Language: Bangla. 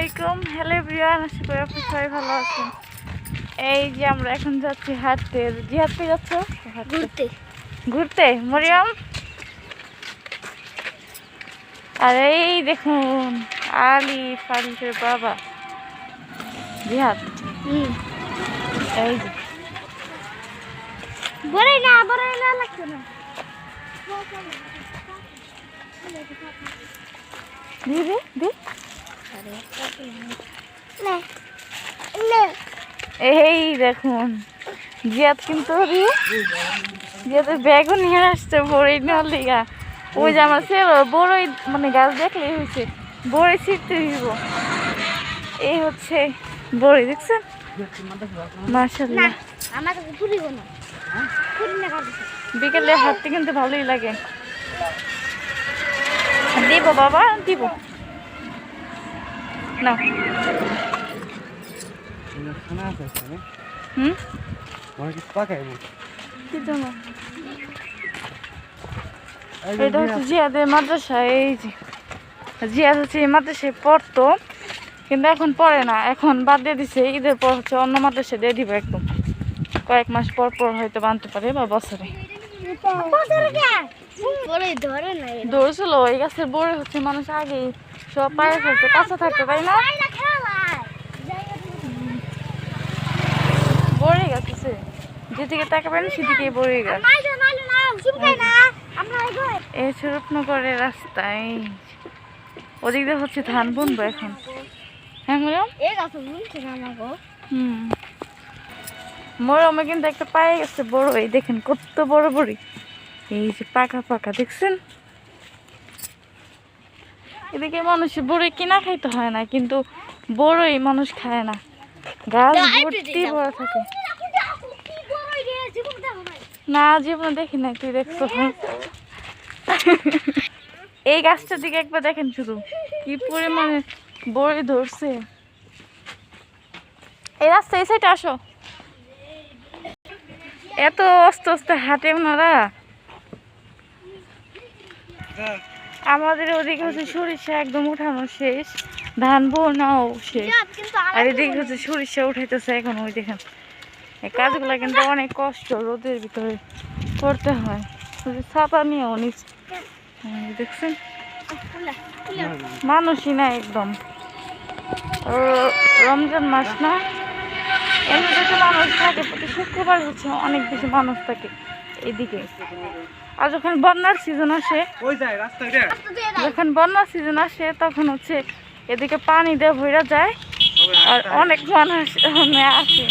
আলাইকুম। হ্যালো এভরিওয়ান, আশা করি আপনি সবাই ভালো আছেন। এই যে আমরা এখন যাচ্ছি হাঁটতে। জিহাদ পেয়ে যাচ্ছ ঘুরতে ঘুরতে মরিয়ম। আর এই দেখুন আলিফের বাবা জিহাদ। এই যে বড়ই না লাগছে না। এই দেখুন জিয়াদ কিন্তু জিয়াদের ব্যাগও নিয়ে আসছে বড়ই নেওয়ার লিগা। ওই যে আমার সে বড়ই মানে গাছ দেখলেই হয়েছে বড়ই ছিটতে দিব। এই হচ্ছে বড়ই, দেখছেন মাশাআল্লাহ। বিকেলে হাঁটতে কিন্তু ভালোই লাগে। দিব বাবা দিব না। এটা হচ্ছে জিয়াদের মাদ্রাসা। এই যে জিয়াদ হচ্ছে এই মাদ্রাসায় পড়তো, কিন্তু এখন পড়ে না, এখন বাদ দিয়ে দিছে। ঈদের পর হচ্ছে অন্য মাদ্রাসায় দিয়ে দিব একদম, কয়েক মাস পর পর হয়তো বানতে পারে বা বছরে। ধরছিল ওই গাছের বড়ি হচ্ছে মানুষ আগেই সব পায়ে ফেলছে, কাঁচা থাকতে, তাই না? বড়ি গাছ আছে, যেদিকে তাকাবেন সেদিকে বড়ি গাছ। এই স্বরূপনগরের রাস্তায় ওদিক দিয়ে হচ্ছে ধান বুনবো এখন। হ্যাঁ মরমে কিন্তু একটা পায়ে গেছে বড়, এই দেখেন কত বড় বড়ি। এই যে পাকা পাকা দেখছেন। এদিকে মানুষ বড়ি কিনা খাইতে হয় না, কিন্তু বড়ই মানুষ খায় না, গাছ ভর্তি বড় থাকে। না জীবনে দেখি না, তুই দেখছো? এই গাছটার দিকে একবার দেখেন শুধু কি পরিমাণে বড়ি ধরছে। এই রাস্তা এই সাইডে আসো। এত আস্তে আস্তে হাঁটে ওনারা। আমাদের ওদিকে হচ্ছে সরিষা একদম উঠানো শেষ, ধান বোনাও শেষ, আর এদিকে হচ্ছে সরিষা উঠাইতেছে এখন। ওই দেখেন এই কাজগুলো কিন্তু অনেক কষ্ট, রোদের ভিতরে করতে হয়। ছাতা নিয়েও নিচ্ছে, দেখছেন মানুষই না একদম। রমজান মাস না, এমনিতে মানুষ থাকে, প্রতি শুক্রবার হচ্ছে অনেক বেশি মানুষ থাকে এদিকে। আর যখন বন্যার সিজন আসে, তখন হচ্ছে এদিকে পানি দিয়ে ভরে যায়, আর অনেক মানুষ আসে।